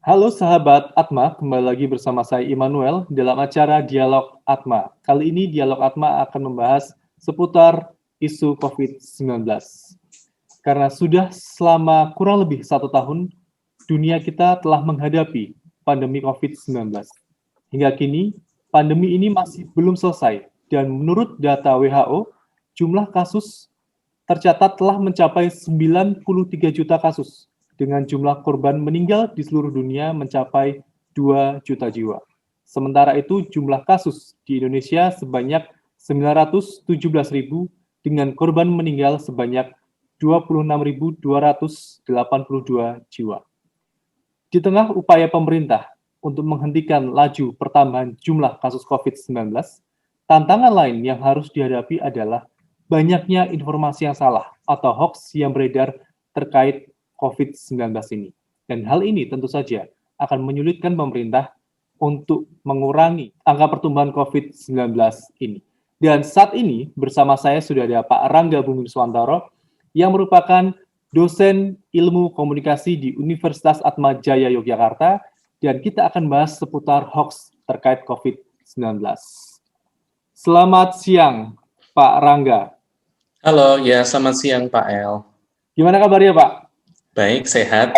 Halo sahabat Atma, kembali lagi bersama saya Immanuel dalam acara Dialog Atma. Kali ini Dialog Atma akan membahas seputar isu COVID-19. Karena sudah selama kurang lebih 1 tahun, dunia kita telah menghadapi pandemi COVID-19. Hingga kini, pandemi ini masih belum selesai, dan menurut data WHO, jumlah kasus tercatat telah mencapai 93 juta kasus, dengan jumlah korban meninggal di seluruh dunia mencapai 2 juta jiwa. Sementara itu, jumlah kasus di Indonesia sebanyak 917.000 dengan korban meninggal sebanyak 26.282 jiwa. Di tengah upaya pemerintah untuk menghentikan laju pertambahan jumlah kasus COVID-19, tantangan lain yang harus dihadapi adalah banyaknya informasi yang salah atau hoax yang beredar terkait COVID-19 ini. Dan hal ini tentu saja akan menyulitkan pemerintah untuk mengurangi angka pertumbuhan COVID-19 ini. Dan saat ini bersama saya sudah ada Pak Rangga Bumiswantoro yang merupakan dosen ilmu komunikasi di Universitas Atma Jaya Yogyakarta, dan kita akan bahas seputar hoax terkait COVID-19. Selamat siang, Pak Rangga. Halo, ya selamat siang Pak El. Gimana kabarnya, Pak? Baik, sehat.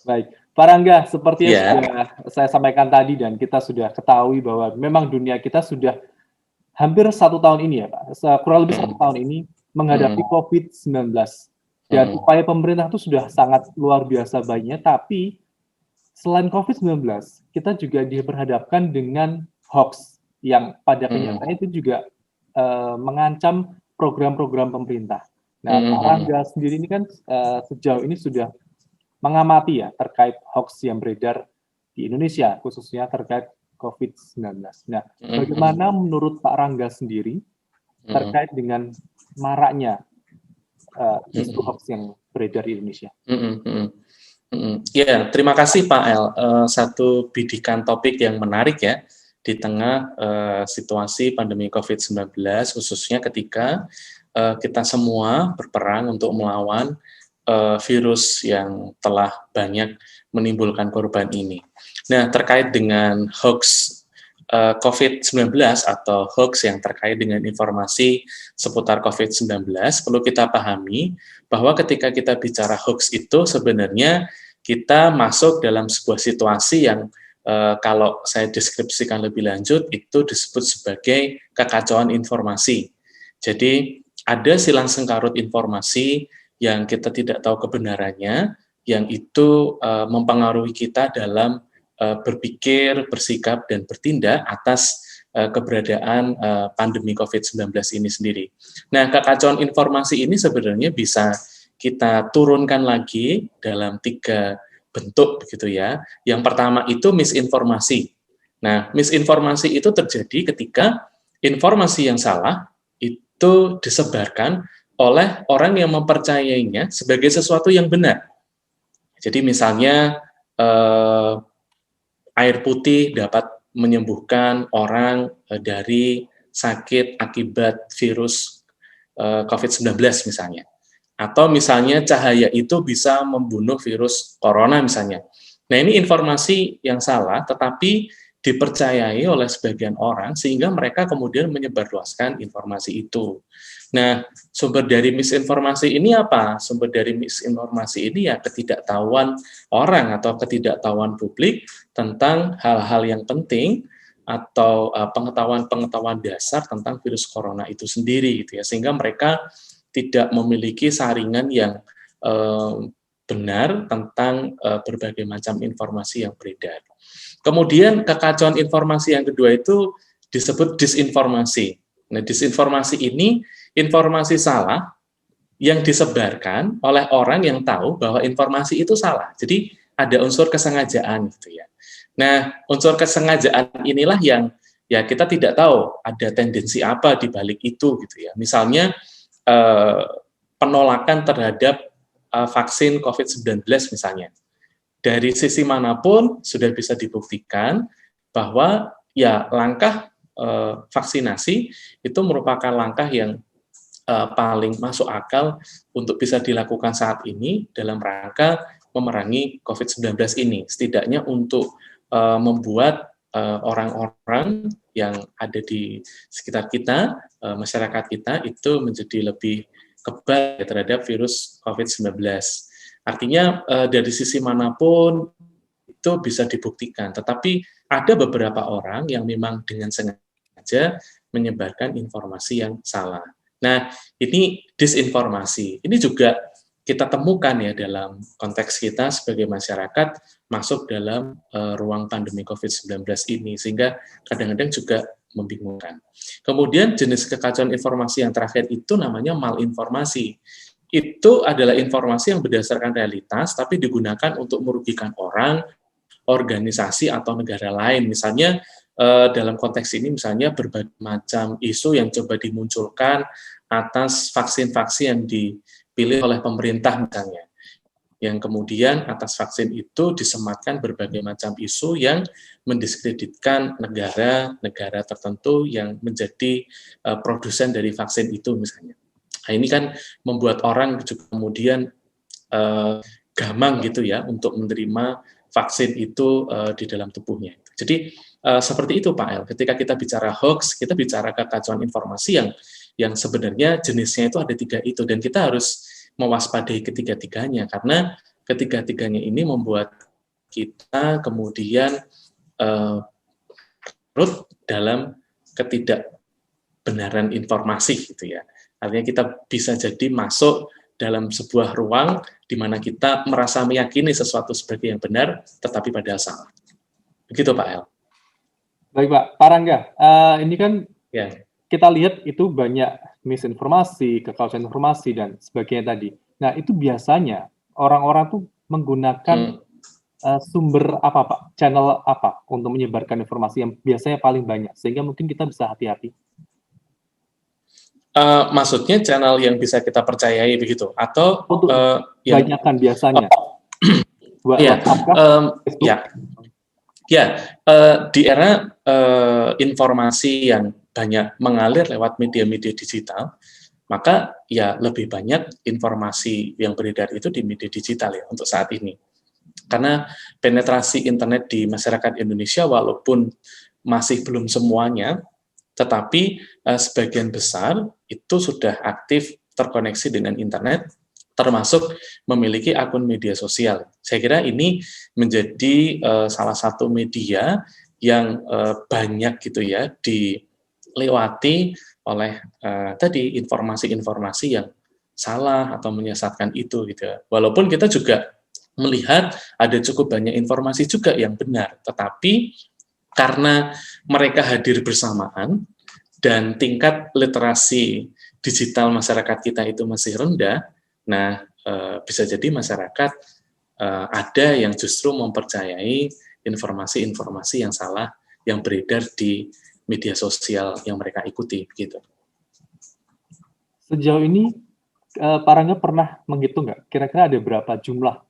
Baik. Pak Rangga, seperti yang Ya. sudah saya sampaikan tadi dan kita sudah ketahui bahwa memang dunia kita sudah hampir 1 tahun ini ya Pak, kurang lebih 1 tahun ini menghadapi COVID-19. Dan upaya pemerintah itu sudah sangat luar biasa baiknya, tapi selain COVID-19, kita juga diperhadapkan dengan hoax yang pada kenyataannya itu juga mengancam program-program pemerintah. Nah, Pak Rangga sendiri ini kan sejauh ini sudah mengamati ya terkait hoax yang beredar di Indonesia, khususnya terkait COVID-19. Nah, bagaimana menurut Pak Rangga sendiri terkait dengan maraknya isu hoax yang beredar di Indonesia? Ya, terima kasih Pak El. Satu bidikan topik yang menarik ya di tengah situasi pandemi COVID-19, khususnya ketika kita semua berperang untuk melawan virus yang telah banyak menimbulkan korban ini. Nah, terkait dengan hoax COVID-19 atau hoax yang terkait dengan informasi seputar COVID-19, perlu kita pahami bahwa ketika kita bicara hoax itu sebenarnya kita masuk dalam sebuah situasi yang kalau saya deskripsikan lebih lanjut itu disebut sebagai kekacauan informasi. Jadi ada silang sengkarut informasi yang kita tidak tahu kebenarannya, yang itu mempengaruhi kita dalam berpikir, bersikap, dan bertindak atas keberadaan pandemi COVID-19 ini sendiri. Nah, kekacauan informasi ini sebenarnya bisa kita turunkan lagi dalam 3 bentuk begitu ya. Yang pertama itu misinformasi. Nah, misinformasi itu terjadi ketika informasi yang salah itu disebarkan oleh orang yang mempercayainya sebagai sesuatu yang benar. Jadi misalnya air putih dapat menyembuhkan orang dari sakit akibat virus COVID-19 misalnya. Atau misalnya cahaya itu bisa membunuh virus corona misalnya. Nah, ini informasi yang salah tetapi dipercayai oleh sebagian orang sehingga mereka kemudian menyebarluaskan informasi itu. Nah, sumber dari misinformasi ini apa? Sumber dari misinformasi ini ya ketidaktahuan orang atau ketidaktahuan publik tentang hal-hal yang penting atau pengetahuan-pengetahuan dasar tentang virus corona itu sendiri gitu ya, sehingga mereka tidak memiliki saringan yang benar tentang berbagai macam informasi yang beredar. Kemudian kekacauan informasi yang kedua itu disebut disinformasi. Nah, disinformasi ini informasi salah yang disebarkan oleh orang yang tahu bahwa informasi itu salah. Jadi ada unsur kesengajaan gitu ya. Nah, unsur kesengajaan inilah yang ya kita tidak tahu ada tendensi apa di balik itu gitu ya. Misalnya penolakan terhadap vaksin COVID-19 misalnya. Dari sisi manapun sudah bisa dibuktikan bahwa ya langkah vaksinasi itu merupakan langkah yang paling masuk akal untuk bisa dilakukan saat ini dalam rangka memerangi COVID-19 ini, setidaknya untuk membuat orang-orang yang ada di sekitar kita, masyarakat kita, itu menjadi lebih kebal terhadap virus COVID-19. Artinya dari sisi manapun itu bisa dibuktikan, tetapi ada beberapa orang yang memang dengan sengaja menyebarkan informasi yang salah. Nah, ini disinformasi. Ini juga kita temukan ya dalam konteks kita sebagai masyarakat masuk dalam ruang pandemi COVID-19 ini, sehingga kadang-kadang juga membingungkan. Kemudian jenis kekacauan informasi yang terakhir itu namanya malinformasi. Itu adalah informasi yang berdasarkan realitas, tapi digunakan untuk merugikan orang, organisasi, atau negara lain. Misalnya dalam konteks ini misalnya berbagai macam isu yang coba dimunculkan atas vaksin-vaksin yang dipilih oleh pemerintah misalnya, yang kemudian atas vaksin itu disematkan berbagai macam isu yang mendiskreditkan negara-negara tertentu yang menjadi produsen dari vaksin itu misalnya. Nah, ini kan membuat orang juga kemudian gamang gitu ya untuk menerima vaksin itu di dalam tubuhnya. Jadi seperti itu Pak El, ketika kita bicara hoax, kita bicara kekacauan informasi yang sebenarnya jenisnya itu ada 3 itu, dan kita harus mewaspadai ketiga-tiganya, karena ketiga-tiganya ini membuat kita kemudian larut dalam ketidakbenaran informasi gitu ya. Artinya kita bisa jadi masuk dalam sebuah ruang di mana kita merasa meyakini sesuatu sebagai yang benar, tetapi padahal salah. Begitu Pak El. Baik Pak, Pak Rangga, ini kan Ya. kita lihat itu banyak misinformasi, kekacauan informasi, dan sebagainya tadi. Nah, itu biasanya orang-orang tuh menggunakan sumber apa Pak? Channel apa untuk menyebarkan informasi yang biasanya paling banyak, sehingga mungkin kita bisa hati-hati. Maksudnya channel yang bisa kita percayai begitu, atau untuk banyakan biasanya? Di era informasi yang banyak mengalir lewat media-media digital, maka ya lebih banyak informasi yang beredar itu di media digital ya untuk saat ini. Karena penetrasi internet di masyarakat Indonesia walaupun masih belum semuanya, tetapi sebagian besar itu sudah aktif terkoneksi dengan internet, termasuk memiliki akun media sosial. Saya kira ini menjadi salah satu media yang banyak gitu ya dilewati oleh tadi informasi-informasi yang salah atau menyesatkan itu gitu. Walaupun kita juga melihat ada cukup banyak informasi juga yang benar, tetapi karena mereka hadir bersamaan dan tingkat literasi digital masyarakat kita itu masih rendah, nah bisa jadi masyarakat ada yang justru mempercayai informasi-informasi yang salah yang beredar di media sosial yang mereka ikuti, gitu. Sejauh ini, Pak Rangga pernah menghitung nggak? Kira-kira ada berapa jumlah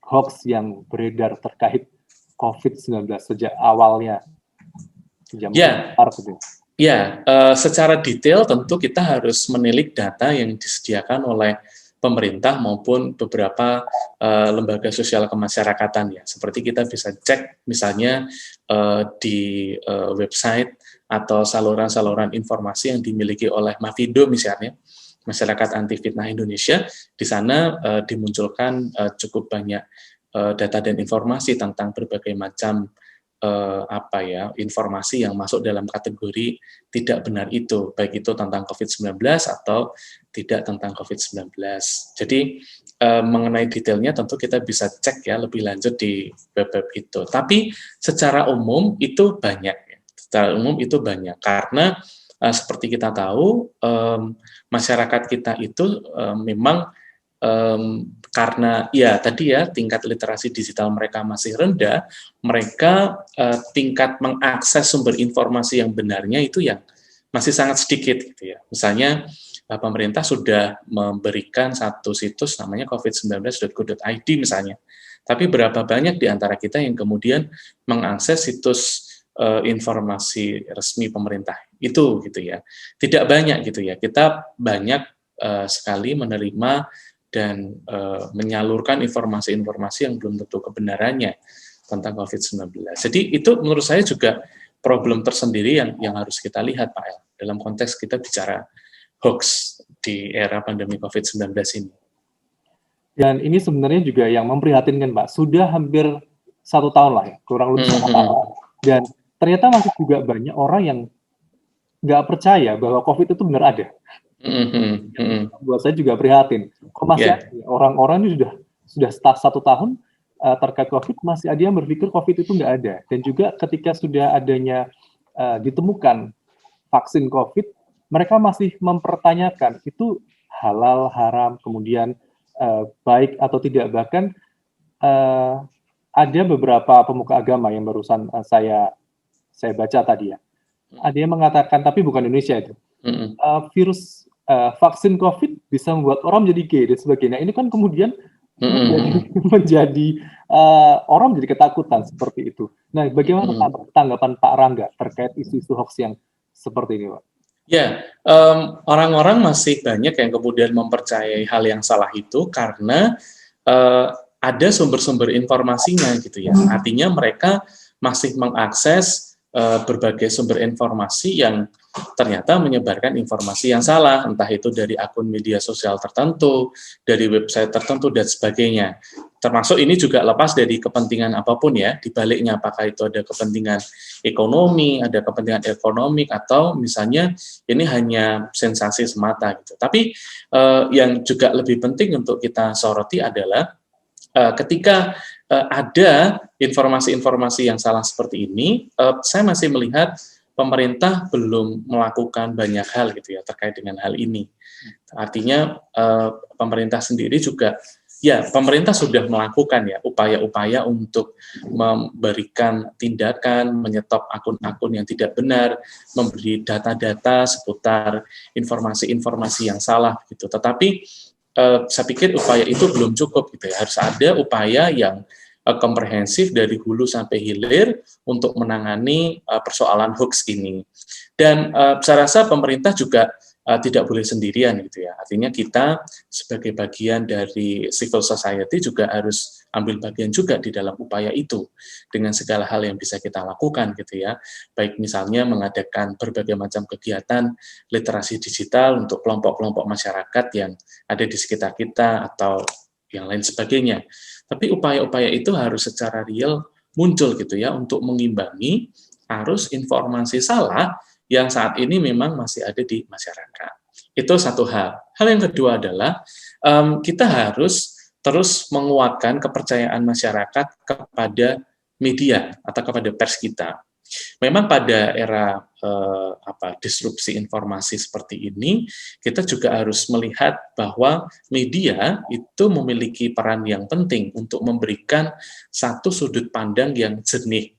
hoax yang beredar terkait COVID-19 sejak awalnya? Sejak Maret itu? Ya, secara detail tentu kita harus menilik data yang disediakan oleh pemerintah maupun beberapa lembaga sosial kemasyarakatan ya. Seperti kita bisa cek misalnya di website atau saluran-saluran informasi yang dimiliki oleh Mafindo misalnya, Masyarakat Anti Fitnah Indonesia. Di sana dimunculkan cukup banyak data dan informasi tentang berbagai macam informasi yang masuk dalam kategori tidak benar itu, baik itu tentang COVID-19 atau tidak tentang COVID-19. Jadi mengenai detailnya tentu kita bisa cek ya lebih lanjut di web itu. Tapi secara umum itu banyak, karena seperti kita tahu masyarakat kita itu memang karena ya tadi ya tingkat literasi digital mereka masih rendah, mereka tingkat mengakses sumber informasi yang benarnya itu yang masih sangat sedikit gitu ya. Misalnya pemerintah sudah memberikan satu situs namanya covid19.go.id misalnya. Tapi berapa banyak di antara kita yang kemudian mengakses situs informasi resmi pemerintah itu gitu ya. Tidak banyak gitu ya. Kita banyak sekali menerima dan menyalurkan informasi-informasi yang belum tentu kebenarannya tentang COVID-19. Jadi itu menurut saya juga problem tersendiri yang harus kita lihat, Pak El, dalam konteks kita bicara hoax di era pandemi COVID-19 ini. Dan ini sebenarnya juga yang memprihatinkan, Pak. Sudah hampir 1 tahun lah ya, kurang lebih 1 tahun. Dan ternyata masih juga banyak orang yang nggak percaya bahwa COVID itu benar ada. Buat saya juga prihatin. Kok masih ada orang-orang ini sudah 1 tahun terkait COVID, masih ada yang berpikir COVID itu nggak ada. Dan juga ketika sudah adanya ditemukan vaksin COVID, mereka masih mempertanyakan itu halal, haram, kemudian baik atau tidak. Bahkan ada beberapa pemuka agama yang barusan saya baca tadi ya. Ada yang mengatakan, tapi bukan Indonesia itu, virus vaksin COVID bisa membuat orang menjadi gay dan sebagainya. Ini kan kemudian menjadi orang menjadi ketakutan seperti itu. Nah, bagaimana tanggapan Pak Rangga terkait isu-isu hoax yang seperti ini, Pak? Ya, orang-orang masih banyak yang kemudian mempercayai hal yang salah itu karena ada sumber-sumber informasinya gitu ya. Artinya mereka masih mengakses berbagai sumber informasi yang ternyata menyebarkan informasi yang salah, entah itu dari akun media sosial tertentu, dari website tertentu, dan sebagainya. Termasuk ini juga lepas dari kepentingan apapun ya, di baliknya apakah itu ada kepentingan ekonomi, ada kepentingan ekonomik, atau misalnya ini hanya sensasi semata gitu. Tapi yang juga lebih penting untuk kita soroti adalah ketika ada informasi-informasi yang salah seperti ini, saya masih melihat pemerintah belum melakukan banyak hal gitu ya terkait dengan hal ini. Artinya pemerintah sendiri juga, ya pemerintah sudah melakukan ya upaya-upaya untuk memberikan tindakan, menyetop akun-akun yang tidak benar, memberi data-data seputar informasi-informasi yang salah gitu. Tetapi saya pikir upaya itu belum cukup gitu ya. Harus ada upaya yang komprehensif dari hulu sampai hilir untuk menangani persoalan hoax ini. Dan saya rasa pemerintah juga tidak boleh sendirian gitu ya. Artinya kita sebagai bagian dari civil society juga harus ambil bagian juga di dalam upaya itu dengan segala hal yang bisa kita lakukan gitu ya. Baik misalnya mengadakan berbagai macam kegiatan literasi digital untuk kelompok-kelompok masyarakat yang ada di sekitar kita atau yang lain sebagainya. Tapi upaya-upaya itu harus secara real muncul gitu ya untuk mengimbangi arus informasi salah yang saat ini memang masih ada di masyarakat. Itu satu hal. Hal yang kedua adalah kita harus terus menguatkan kepercayaan masyarakat kepada media atau kepada pers kita. Memang pada era disrupsi informasi seperti ini, kita juga harus melihat bahwa media itu memiliki peran yang penting untuk memberikan satu sudut pandang yang jernih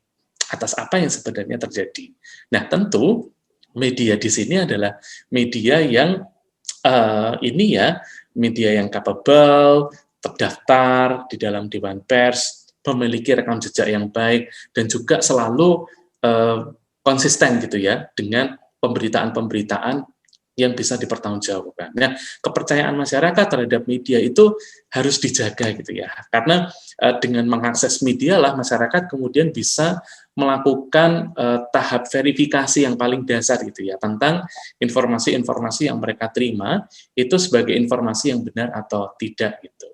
atas apa yang sebenarnya terjadi. Nah, tentu media di sini adalah media yang media yang capable, terdaftar di dalam Dewan Pers, memiliki rekam jejak yang baik, dan juga selalu konsisten gitu ya dengan pemberitaan-pemberitaan yang bisa dipertanggungjawabkan. Nah, kepercayaan masyarakat terhadap media itu harus dijaga gitu ya, karena dengan mengakses media lah masyarakat kemudian bisa melakukan tahap verifikasi yang paling dasar gitu ya tentang informasi-informasi yang mereka terima itu sebagai informasi yang benar atau tidak gitu.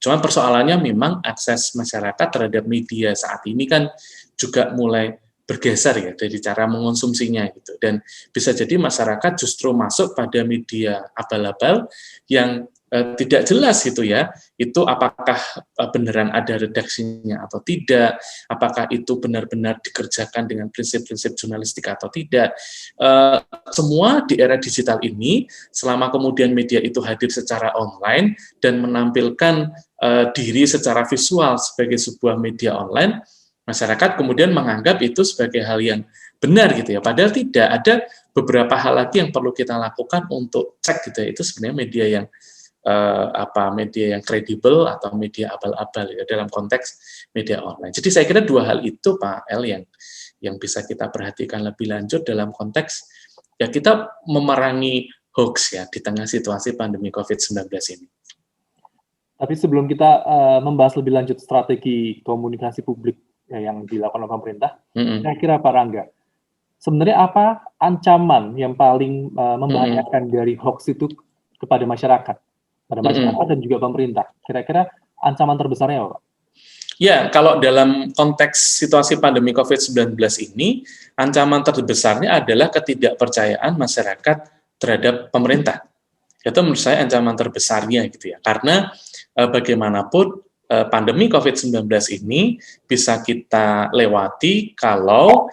Cuma persoalannya memang akses masyarakat terhadap media saat ini kan juga mulai bergeser ya dari cara mengonsumsinya gitu, dan bisa jadi masyarakat justru masuk pada media abal-abal yang tidak jelas gitu ya, itu apakah beneran ada redaksinya atau tidak, apakah itu benar-benar dikerjakan dengan prinsip-prinsip jurnalistik atau tidak. Semua di era digital ini, selama kemudian media itu hadir secara online dan menampilkan diri secara visual sebagai sebuah media online, masyarakat kemudian menganggap itu sebagai hal yang benar gitu ya, padahal tidak. Ada beberapa hal lagi yang perlu kita lakukan untuk cek gitu ya, itu sebenarnya media yang media yang kredibel atau media abal-abal ya dalam konteks media online. Jadi saya kira dua hal itu Pak El yang bisa kita perhatikan lebih lanjut dalam konteks ya kita memerangi hoax ya di tengah situasi pandemi COVID-19 ini. Tapi sebelum kita membahas lebih lanjut strategi komunikasi publik yang dilakukan oleh pemerintah, kira-kira Pak Rangga, sebenarnya apa ancaman yang paling membahayakan dari hoax itu kepada masyarakat dan juga pemerintah? Kira-kira ancaman terbesarnya apa, Pak? Ya, kalau dalam konteks situasi pandemi COVID-19 ini, ancaman terbesarnya adalah ketidakpercayaan masyarakat terhadap pemerintah. Itu menurut saya ancaman terbesarnya gitu ya. Karena bagaimanapun pandemi COVID-19 ini bisa kita lewati kalau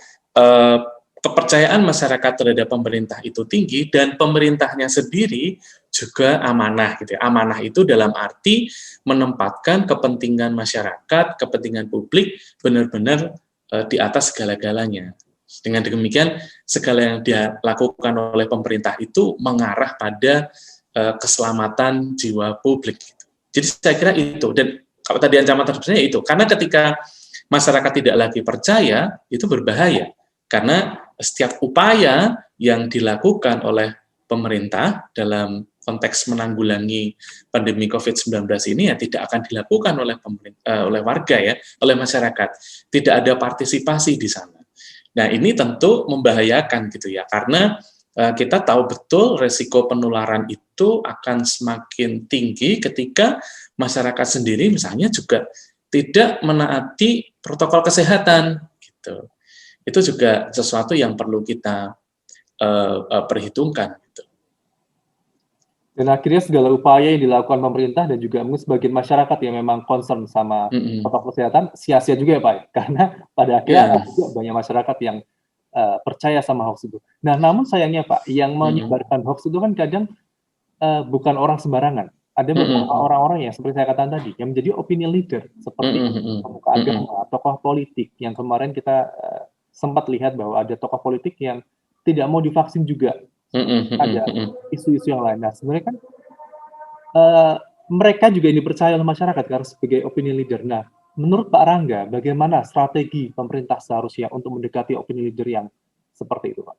kepercayaan masyarakat terhadap pemerintah itu tinggi dan pemerintahnya sendiri juga amanah gitu ya. Amanah itu dalam arti menempatkan kepentingan masyarakat, kepentingan publik benar-benar di atas segala-galanya. Dengan demikian segala yang dia lakukan oleh pemerintah itu mengarah pada keselamatan jiwa publik. Jadi saya kira itu. Dan kalau tadi ancaman terbesarnya itu, karena ketika masyarakat tidak lagi percaya, itu berbahaya. Karena setiap upaya yang dilakukan oleh pemerintah dalam konteks menanggulangi pandemi COVID-19 ini ya tidak akan dilakukan oleh warga ya, oleh masyarakat. Tidak ada partisipasi di sana. Nah, ini tentu membahayakan gitu ya, karena kita tahu betul resiko penularan itu akan semakin tinggi ketika masyarakat sendiri misalnya juga tidak menaati protokol kesehatan gitu. Itu juga sesuatu yang perlu kita perhitungkan. Gitu. Dan akhirnya segala upaya yang dilakukan pemerintah dan juga mungkin sebagian masyarakat yang memang concern sama protokol kesehatan sia-sia juga ya Pak, karena pada akhirnya ada juga banyak masyarakat yang percaya sama hoax itu. Nah, namun sayangnya Pak, yang menyebarkan hoax itu kan kadang bukan orang sembarangan. Ada beberapa orang-orang yang seperti saya katakan tadi, yang menjadi opinion leader, seperti pemuka agama, tokoh politik, yang kemarin kita sempat lihat bahwa ada tokoh politik yang tidak mau divaksin juga. Ada isu-isu yang lain. Nah, sebenarnya kan mereka juga ini dipercaya oleh masyarakat karena sebagai opinion leader. Nah, menurut Pak Rangga, bagaimana strategi pemerintah seharusnya untuk mendekati opinion leader yang seperti itu, Pak?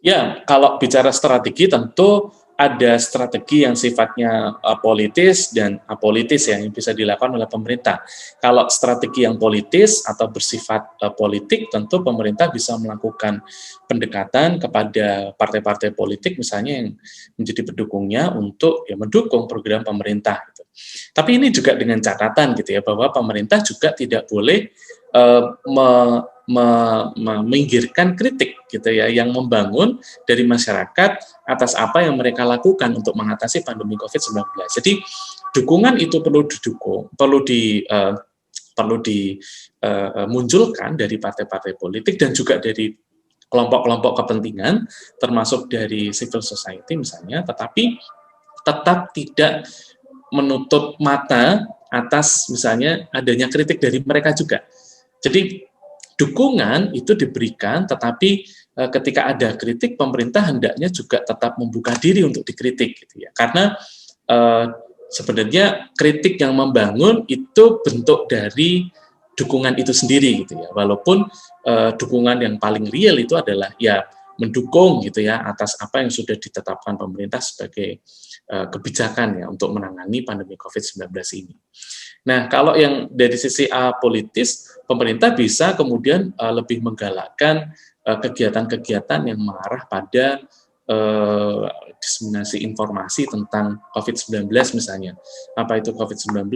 Ya, kalau bicara strategi tentu ada strategi yang sifatnya politis dan apolitis yang bisa dilakukan oleh pemerintah. Kalau strategi yang politis atau bersifat politik, tentu pemerintah bisa melakukan pendekatan kepada partai-partai politik misalnya yang menjadi pendukungnya untuk ya mendukung program pemerintah. Gitu. Tapi ini juga dengan catatan gitu ya bahwa pemerintah juga tidak boleh meminggirkan kritik gitu ya yang membangun dari masyarakat atas apa yang mereka lakukan untuk mengatasi pandemi COVID-19. Jadi dukungan itu perlu didukung, perlu dimunculkan dari partai-partai politik dan juga dari kelompok-kelompok kepentingan termasuk dari civil society misalnya, tetapi tetap tidak menutup mata atas misalnya adanya kritik dari mereka juga. Jadi dukungan itu diberikan, tetapi ketika ada kritik, pemerintah hendaknya juga tetap membuka diri untuk dikritik, gitu ya. Karena sebenarnya kritik yang membangun itu bentuk dari dukungan itu sendiri, gitu ya. Walaupun dukungan yang paling real itu adalah ya mendukung, gitu ya, atas apa yang sudah ditetapkan pemerintah sebagai kebijakan ya untuk menangani pandemi COVID-19 ini. Nah, kalau yang dari sisi apolitis, pemerintah bisa kemudian lebih menggalakkan kegiatan-kegiatan yang mengarah pada diseminasi informasi tentang COVID-19 misalnya. Apa itu COVID-19,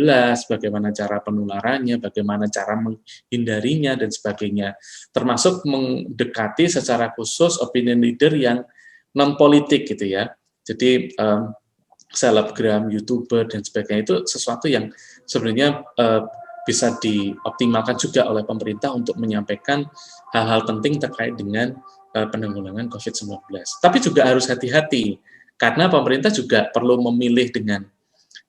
bagaimana cara penularannya, bagaimana cara menghindarinya, dan sebagainya. Termasuk mendekati secara khusus opinion leader yang non-politik gitu ya. Jadi selebgram, YouTuber, dan sebagainya itu sesuatu yang sebenarnya bisa dioptimalkan juga oleh pemerintah untuk menyampaikan hal-hal penting terkait dengan penanggulangan COVID-19. Tapi juga harus hati-hati, karena pemerintah juga perlu memilih dengan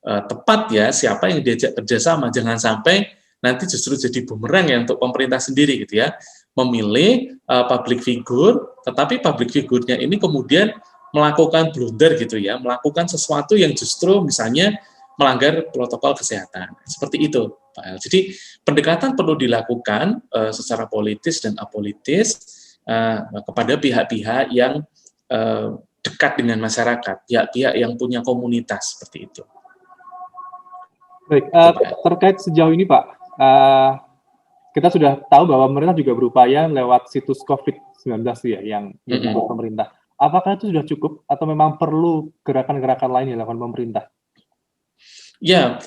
tepat ya siapa yang diajak kerjasama. Jangan sampai nanti justru jadi bumerang ya untuk pemerintah sendiri gitu ya. Memilih public figure, tetapi public figure-nya ini kemudian melakukan blunder gitu ya, melakukan sesuatu yang justru misalnya melanggar protokol kesehatan. Seperti itu, Pak El. Jadi pendekatan perlu dilakukan secara politis dan apolitis kepada pihak-pihak yang dekat dengan masyarakat, pihak-pihak yang punya komunitas seperti itu. Baik, Itu, Pak. terkait sejauh ini Pak, kita sudah tahu bahwa pemerintah juga berupaya lewat situs COVID-19 ya, yang dibuat pemerintah. Apakah itu sudah cukup atau memang perlu gerakan-gerakan lain yang dilakukan pemerintah? Ya,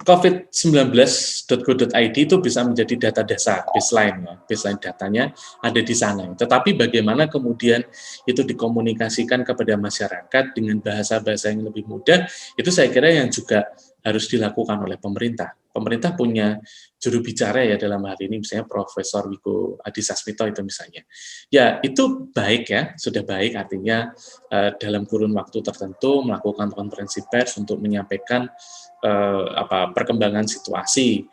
covid19.go.id itu bisa menjadi data dasar, baseline ya, baseline datanya ada di sana. Tetapi bagaimana kemudian itu dikomunikasikan kepada masyarakat dengan bahasa-bahasa yang lebih mudah, itu saya kira yang juga harus dilakukan oleh pemerintah. Pemerintah punya juru bicara ya dalam hal ini, misalnya Profesor Wiku Adhisasmito itu misalnya. Ya, itu baik ya, sudah baik, artinya dalam kurun waktu tertentu melakukan konferensi pers untuk menyampaikan perkembangan situasi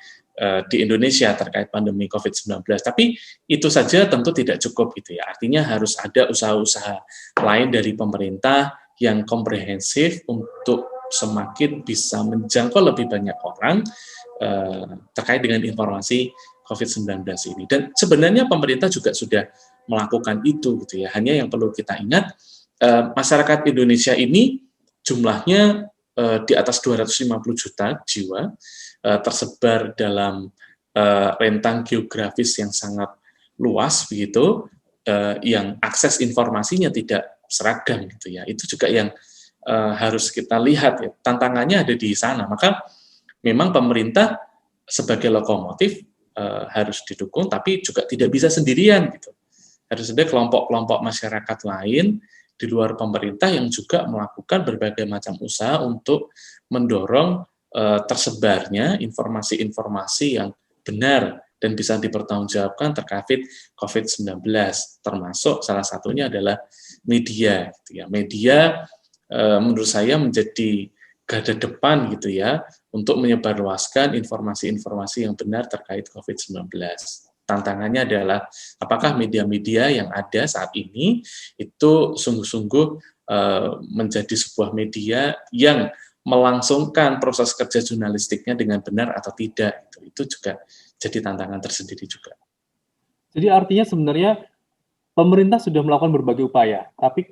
di Indonesia terkait pandemi COVID-19. Tapi itu saja tentu tidak cukup gitu ya. Artinya harus ada usaha-usaha lain dari pemerintah yang komprehensif untuk semakin bisa menjangkau lebih banyak orang terkait dengan informasi COVID-19 ini. Dan sebenarnya pemerintah juga sudah melakukan itu gitu ya. Hanya yang perlu kita ingat, masyarakat Indonesia ini jumlahnya di atas 250 juta jiwa, tersebar dalam rentang geografis yang sangat luas begitu, yang akses informasinya tidak seragam gitu ya. Itu juga yang harus kita lihat ya. Tantangannya ada di sana. Maka memang pemerintah sebagai lokomotif harus didukung, tapi juga tidak bisa sendirian gitu. Harus ada kelompok-kelompok masyarakat lain di luar pemerintah yang juga melakukan berbagai macam usaha untuk mendorong tersebarnya informasi-informasi yang benar dan bisa dipertanggungjawabkan terkait COVID-19, termasuk salah satunya adalah media. Gitu ya. Media menurut saya menjadi garda depan gitu ya untuk menyebarluaskan informasi-informasi yang benar terkait COVID-19. Tantangannya adalah apakah media-media yang ada saat ini itu sungguh-sungguh menjadi sebuah media yang melangsungkan proses kerja jurnalistiknya dengan benar atau tidak. Itu juga jadi tantangan tersendiri juga. Jadi artinya sebenarnya pemerintah sudah melakukan berbagai upaya, tapi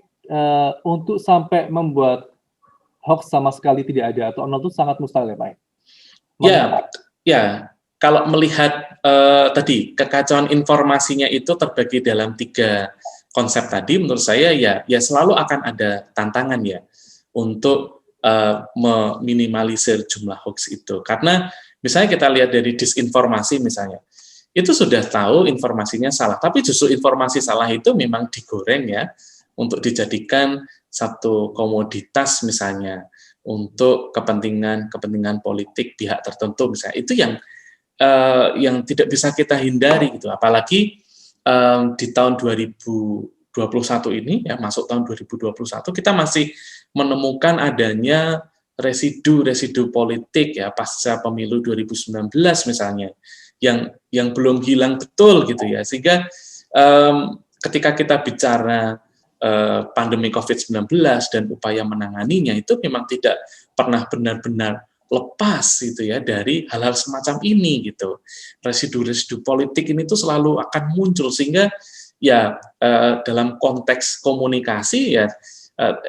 untuk sampai membuat hoax sama sekali tidak ada atau nol itu sangat mustahil ya Pak? Ya, kalau melihat tadi kekacauan informasinya itu terbagi dalam 3 konsep tadi, menurut saya ya selalu akan ada tantangan ya untuk meminimalisir jumlah hoax itu. Karena misalnya kita lihat dari disinformasi misalnya, itu sudah tahu informasinya salah, tapi justru informasi salah itu memang digoreng ya untuk dijadikan satu komoditas misalnya untuk kepentingan politik pihak tertentu misalnya. Itu yang tidak bisa kita hindari gitu. Apalagi di tahun 2021 ini ya, masuk tahun 2021 kita masih menemukan adanya residu politik ya pasca pemilu 2019 misalnya yang belum hilang betul gitu ya. Sehingga ketika kita bicara pandemi COVID-19 dan upaya menanganinya itu memang tidak pernah benar-benar lepas gitu ya dari hal-hal semacam ini gitu. Residu-residu politik ini tuh selalu akan muncul sehingga ya dalam konteks komunikasi ya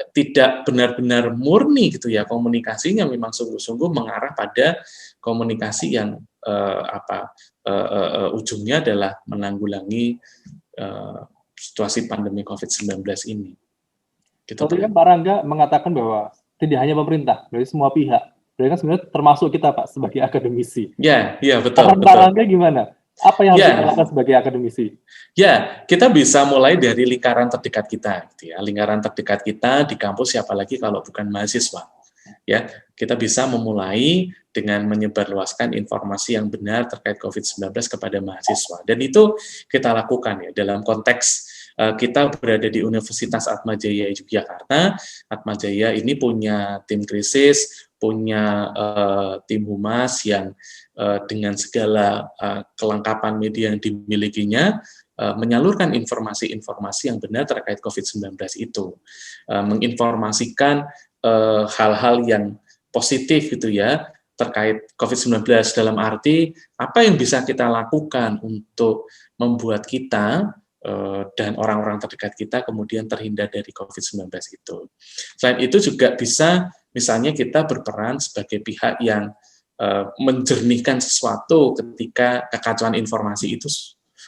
tidak benar-benar murni gitu ya, komunikasinya memang sungguh-sungguh mengarah pada komunikasi yang ujungnya adalah menanggulangi situasi pandemi COVID-19 ini. Gitu, tadi kan Pak Rangga mengatakan bahwa tidak hanya pemerintah, dari semua pihak. Berarti kan sebenarnya termasuk kita Pak sebagai akademisi. Ya, betul. Pak Rangga gimana? Apa yang harus kita lakukan sebagai akademisi? Ya, kita bisa mulai dari lingkaran terdekat kita. Gitu ya. Lingkaran terdekat kita di kampus, siapa lagi kalau bukan mahasiswa. Ya, kita bisa memulai dengan menyebarluaskan informasi yang benar terkait COVID-19 kepada mahasiswa. Dan itu kita lakukan ya dalam konteks kita berada di Universitas Atmajaya Yogyakarta. Atmajaya ini punya tim krisis, punya tim humas yang dengan segala kelengkapan media yang dimilikinya menyalurkan informasi-informasi yang benar terkait COVID-19 itu, menginformasikan hal-hal yang positif gitu ya terkait COVID-19 dalam arti apa yang bisa kita lakukan untuk membuat kita dan orang-orang terdekat kita kemudian terhindar dari COVID-19 itu. Selain itu juga bisa misalnya kita berperan sebagai pihak yang menjernihkan sesuatu ketika kekacauan informasi itu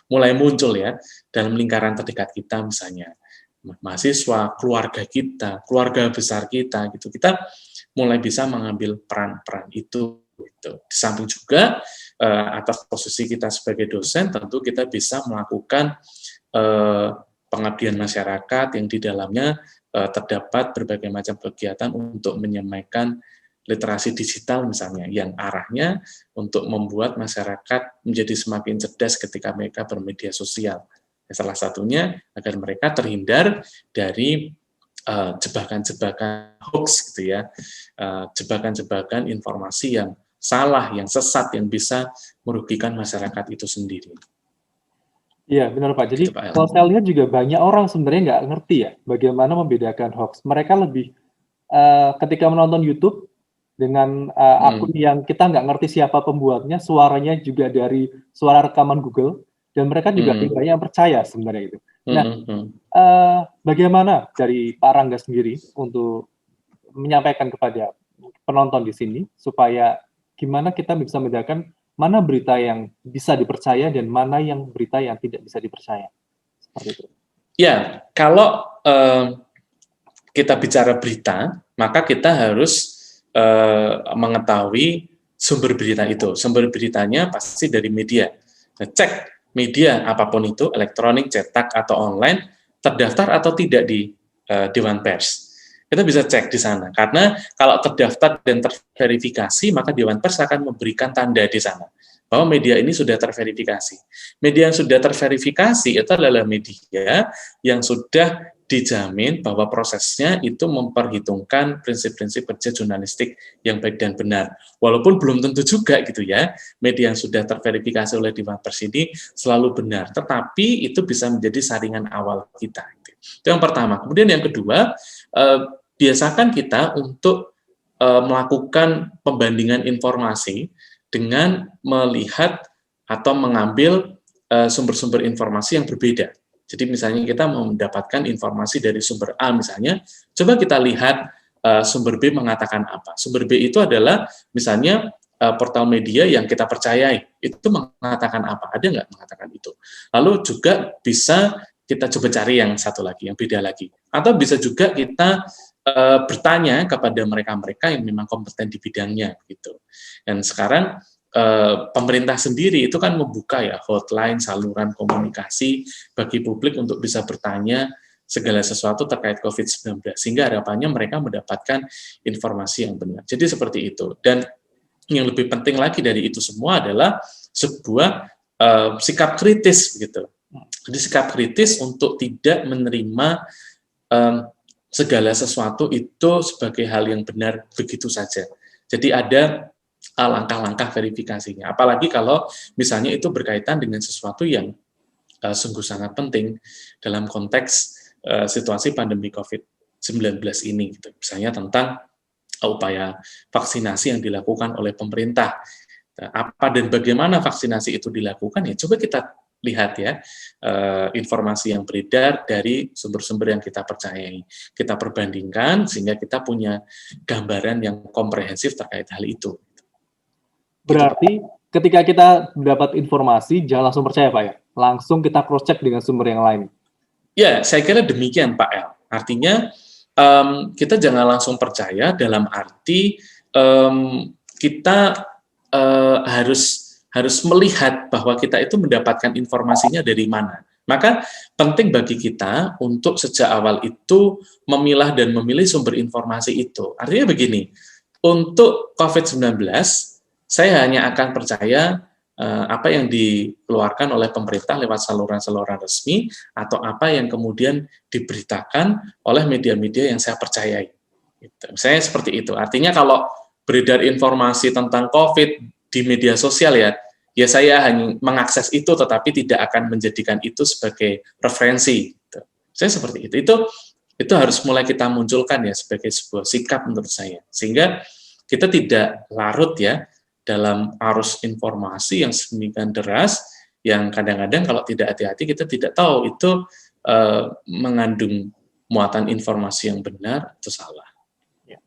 mulai muncul ya dalam lingkaran terdekat kita, misalnya mahasiswa, keluarga kita, keluarga besar kita gitu. Kita mulai bisa mengambil peran-peran itu gitu. Di samping juga atas posisi kita sebagai dosen, tentu kita bisa melakukan pengabdian masyarakat yang di dalamnya terdapat berbagai macam kegiatan untuk menyampaikan literasi digital misalnya, yang arahnya untuk membuat masyarakat menjadi semakin cerdas ketika mereka bermedia sosial. Salah satunya agar mereka terhindar dari jebakan-jebakan hoax gitu ya, jebakan-jebakan informasi yang salah, yang sesat, yang bisa merugikan masyarakat itu sendiri. Iya, benar Pak. Jadi Gitu, Pak El. kalau saya lihat juga banyak orang sebenarnya nggak ngerti ya bagaimana membedakan hoax. Mereka lebih ketika menonton YouTube dengan akun yang kita nggak ngerti siapa pembuatnya, suaranya juga dari suara rekaman Google, dan mereka juga tidak banyak yang percaya sebenarnya itu. Nah, bagaimana dari Pak Rangga sendiri untuk menyampaikan kepada penonton di sini supaya gimana kita bisa membedakan mana berita yang bisa dipercaya dan mana yang berita yang tidak bisa dipercaya. Seperti itu. Ya, kalau kita bicara berita, maka kita harus mengetahui sumber berita itu. Sumber beritanya pasti dari media. Nah, cek media apapun itu, elektronik, cetak, atau online, terdaftar atau tidak di Dewan Pers. Kita bisa cek di sana. Karena kalau terdaftar dan terverifikasi, maka Dewan Pers akan memberikan tanda di sana bahwa media ini sudah terverifikasi. Media yang sudah terverifikasi itu adalah media yang sudah dijamin bahwa prosesnya itu memperhitungkan prinsip-prinsip kerja jurnalistik yang baik dan benar. Walaupun belum tentu juga gitu ya, media yang sudah terverifikasi oleh Dewan Pers ini selalu benar, tetapi itu bisa menjadi saringan awal kita. Itu yang pertama. Kemudian yang kedua, biasakan kita untuk melakukan pembandingan informasi dengan melihat atau mengambil sumber-sumber informasi yang berbeda. Jadi misalnya kita mau mendapatkan informasi dari sumber A misalnya, coba kita lihat sumber B mengatakan apa. Sumber B itu adalah misalnya portal media yang kita percayai, itu mengatakan apa, ada nggak mengatakan itu. Lalu juga bisa kita coba cari yang satu lagi, yang beda lagi. Atau bisa juga kita bertanya kepada mereka-mereka yang memang kompeten di bidangnya gitu. Dan sekarang pemerintah sendiri itu kan membuka ya hotline, saluran komunikasi bagi publik untuk bisa bertanya segala sesuatu terkait COVID-19, sehingga harapannya mereka mendapatkan informasi yang benar. Jadi seperti itu. Dan yang lebih penting lagi dari itu semua adalah sebuah sikap kritis gitu. Jadi sikap kritis untuk tidak menerima segala sesuatu itu sebagai hal yang benar begitu saja. Jadi ada langkah-langkah verifikasinya. Apalagi kalau misalnya itu berkaitan dengan sesuatu yang sungguh sangat penting dalam konteks situasi pandemi COVID-19 ini. Gitu. Misalnya tentang upaya vaksinasi yang dilakukan oleh pemerintah. Apa dan bagaimana vaksinasi itu dilakukan, ya coba kita lihat ya informasi yang beredar dari sumber-sumber yang kita percayai. Kita perbandingkan sehingga kita punya gambaran yang komprehensif terkait hal itu. Berarti ketika kita dapat informasi, jangan langsung percaya Pak ya? Langsung kita cross-check dengan sumber yang lain. Ya, saya kira demikian Pak El. Artinya kita jangan langsung percaya dalam arti kita harus melihat bahwa kita itu mendapatkan informasinya dari mana. Maka penting bagi kita untuk sejak awal itu memilah dan memilih sumber informasi itu. Artinya begini, untuk COVID-19, saya hanya akan percaya apa yang dikeluarkan oleh pemerintah lewat saluran-saluran resmi atau apa yang kemudian diberitakan oleh media-media yang saya percayai. Gitu. Misalnya seperti itu. Artinya kalau beredar informasi tentang COVID di media sosial ya saya hanya mengakses itu tetapi tidak akan menjadikan itu sebagai referensi. Gitu. Saya seperti itu. Itu harus mulai kita munculkan ya sebagai sebuah sikap menurut saya. Sehingga kita tidak larut ya dalam arus informasi yang sedemikian deras, yang kadang-kadang kalau tidak hati-hati kita tidak tahu itu mengandung muatan informasi yang benar atau salah. Ya.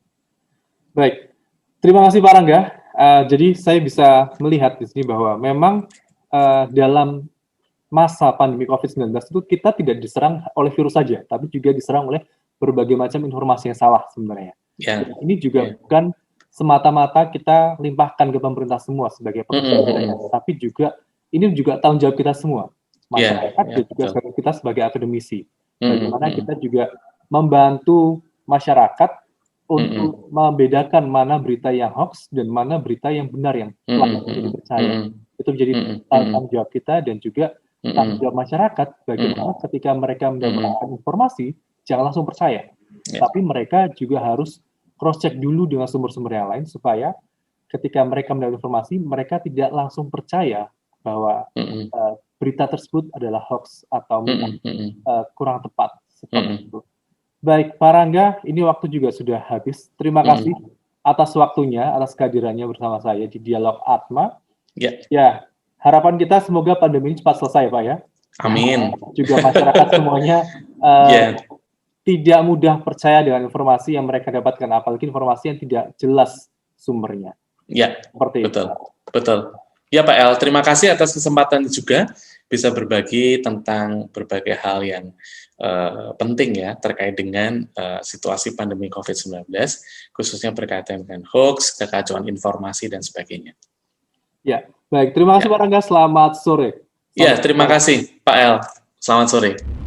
Baik, terima kasih Pak Rangga Jadi saya bisa melihat di sini bahwa memang dalam masa pandemi COVID-19 itu kita tidak diserang oleh virus saja, tapi juga diserang oleh berbagai macam informasi yang salah sebenarnya. Ya. Ini juga bukan semata-mata kita limpahkan ke pemerintah semua sebagai pekerja, tapi juga ini juga tanggung jawab kita semua, masyarakat dan juga kita sebagai akademisi. Bagaimana kita juga membantu masyarakat untuk membedakan mana berita yang hoax dan mana berita yang benar yang layak untuk dipercaya. Itu menjadi tanggung jawab kita dan juga tanggung jawab masyarakat bagaimana ketika mereka mendapatkan informasi jangan langsung percaya, tapi mereka juga harus cross check dulu dengan sumber-sumber yang lain supaya ketika mereka mendapat informasi mereka tidak langsung percaya bahwa berita tersebut adalah hoax atau kurang tepat seperti itu. Baik, Pak Rangga, ini waktu juga sudah habis. Terima kasih atas waktunya, atas kehadirannya bersama saya di Dialog Atma. Ya, harapan kita semoga pandemi ini cepat selesai, Pak ya. Amin. Juga masyarakat semuanya tidak mudah percaya dengan informasi yang mereka dapatkan, apalagi informasi yang tidak jelas sumbernya. Ya, seperti betul, itu. Betul. Ya Pak El, terima kasih atas kesempatan juga bisa berbagi tentang berbagai hal yang penting ya terkait dengan situasi pandemi COVID-19, khususnya berkaitan dengan hoax, kekacauan informasi, dan sebagainya. Ya, baik. Terima kasih Pak Rangga. Selamat sore. Ya, terima kasih Pak El. Selamat sore.